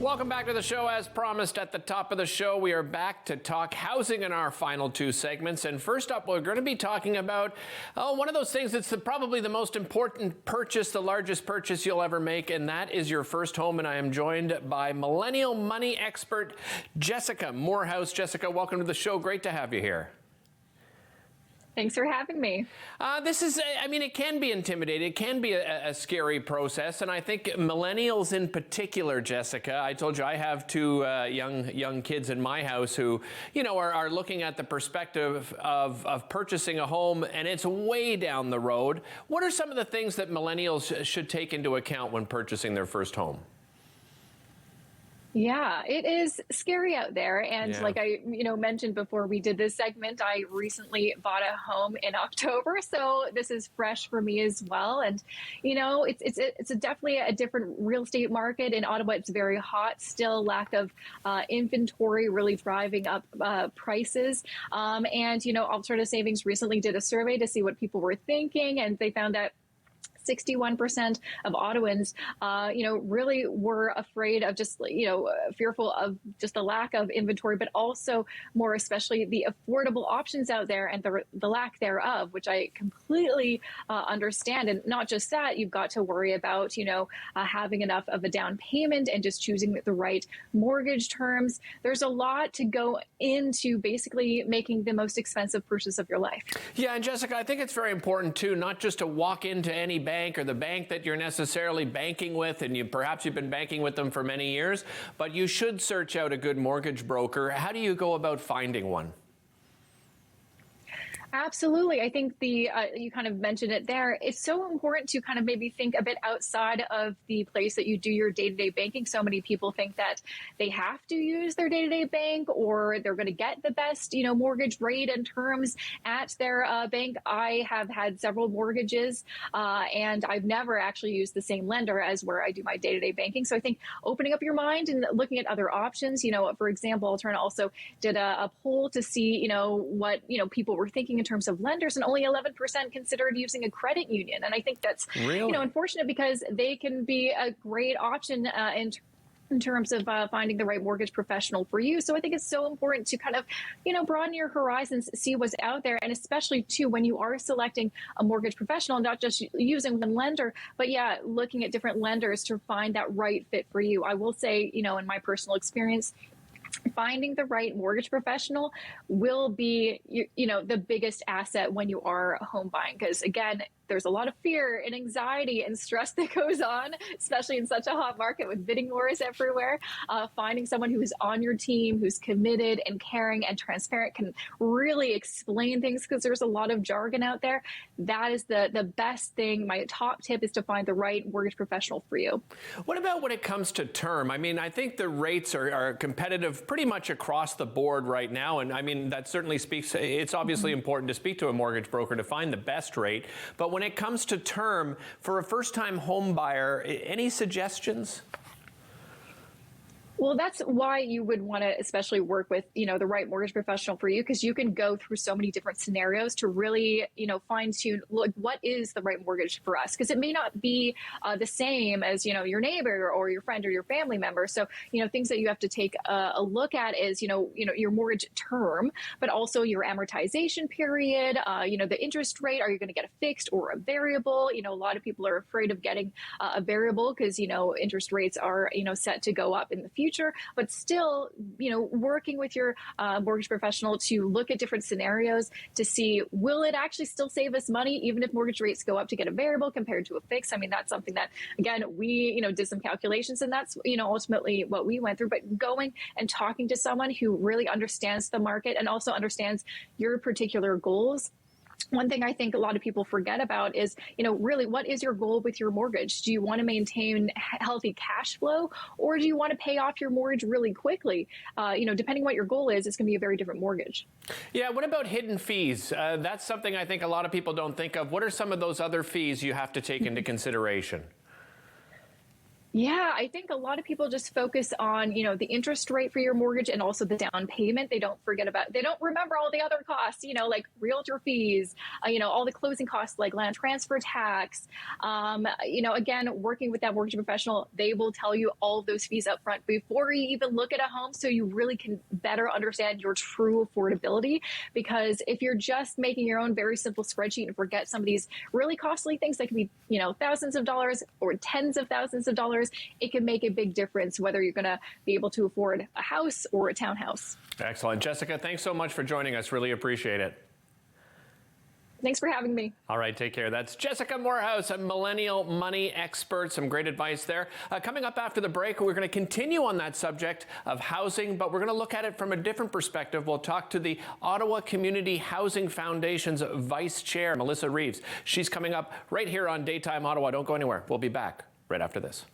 Welcome back to the show. As promised at the top of the show, we are back to talk housing in our final two segments. And first up, we're going to be talking about one of those things that's probably the most important purchase, the largest purchase you'll ever make, and that is your first home. And I am joined by Millennial money expert Jessica Moorhouse. Jessica, welcome to the show. Great to have you here. Thanks for having me. It can be intimidating. It can be a scary process. And I think millennials in particular, Jessica, I told you I have two young kids in my house who, are looking at the perspective of purchasing a home, and it's way down the road. What are some of the things that millennials should take into account when purchasing their first home? Yeah, it is scary out there. And like I mentioned before we did this segment, I recently bought a home in October. So this is fresh for me as well. And, it's definitely a different real estate market. In Ottawa, it's very hot, still lack of inventory really driving up prices. Alternative Savings recently did a survey to see what people were thinking. And they found that 61% of Ottawans, really were afraid of fearful of just the lack of inventory, but also more especially the affordable options out there and the lack thereof, which I completely understand. And not just that, you've got to worry about, having enough of a down payment and just choosing the right mortgage terms. There's a lot to go into basically making the most expensive purchase of your life. Yeah, and Jessica, I think it's very important too, not just to walk into any bank or the bank that you're necessarily banking with, and perhaps you've been banking with them for many years, but you should search out a good mortgage broker. How do you go about finding one? Absolutely. I think you kind of mentioned it there. It's so important to kind of maybe think a bit outside of the place that you do your day-to-day banking. So many people think that they have to use their day-to-day bank or they're going to get the best, mortgage rate and terms at their bank. I have had several mortgages and I've never actually used the same lender as where I do my day-to-day banking. So I think opening up your mind and looking at other options, for example, Alterna also did a poll to see, what, people were thinking in terms of lenders, and only 11% considered using a credit union. And I think that's, really? Unfortunate because they can be a great option in terms of finding the right mortgage professional for you. So I think it's so important to kind of, broaden your horizons, see what's out there. And especially too, when you are selecting a mortgage professional, not just using one lender, but looking at different lenders to find that right fit for you. I will say, in my personal experience, finding the right mortgage professional will be, the biggest asset when you are home buying. Because again, there's a lot of fear and anxiety and stress that goes on, especially in such a hot market with bidding wars everywhere. Finding someone who's on your team, who's committed and caring and transparent, can really explain things, because there's a lot of jargon out there. That is the best thing. My top tip is to find the right mortgage professional for you. What about when it comes to term? I think the rates are competitive pretty much across the board right now. And that certainly speaks, it's obviously important to speak to a mortgage broker to find the best rate. But when it comes to term, for a first-time home buyer, any suggestions? Well, that's why you would want to especially work with, the right mortgage professional for you, because you can go through so many different scenarios to really, fine tune, what is the right mortgage for us? Because it may not be the same as, your neighbor or your friend or your family member. So, things that you have to take a look at is, your mortgage term, but also your amortization period, the interest rate. Are you going to get a fixed or a variable? A lot of people are afraid of getting a variable because, interest rates are, set to go up in the future. But still, working with your mortgage professional to look at different scenarios to see, will it actually still save us money, even if mortgage rates go up, to get a variable compared to a fix? That's something that, again, we, did some calculations, and that's, ultimately what we went through. But going and talking to someone who really understands the market and also understands your particular goals. One thing I think a lot of people forget about is, really, what is your goal with your mortgage? Do you want to maintain healthy cash flow, or do you want to pay off your mortgage really quickly? Depending what your goal is, it's going to be a very different mortgage. Yeah. What about hidden fees? That's something I think a lot of people don't think of. What are some of those other fees you have to take into consideration? Yeah, I think a lot of people just focus on, the interest rate for your mortgage and also the down payment. They don't remember all the other costs, like realtor fees, all the closing costs like land transfer tax. Again, working with that mortgage professional, they will tell you all of those fees up front before you even look at a home so you really can better understand your true affordability. Because if you're just making your own very simple spreadsheet and forget some of these really costly things that can be, thousands of dollars or tens of thousands of dollars, it can make a big difference whether you're going to be able to afford a house or a townhouse. Excellent. Jessica, thanks so much for joining us. Really appreciate it. Thanks for having me. All right, take care. That's Jessica Moorhouse, a millennial money expert. Some great advice there. Coming up after the break, we're going to continue on that subject of housing, but we're going to look at it from a different perspective. We'll talk to the Ottawa Community Housing Foundation's Vice Chair, Melissa Reeves. She's coming up right here on Daytime Ottawa. Don't go anywhere. We'll be back right after this.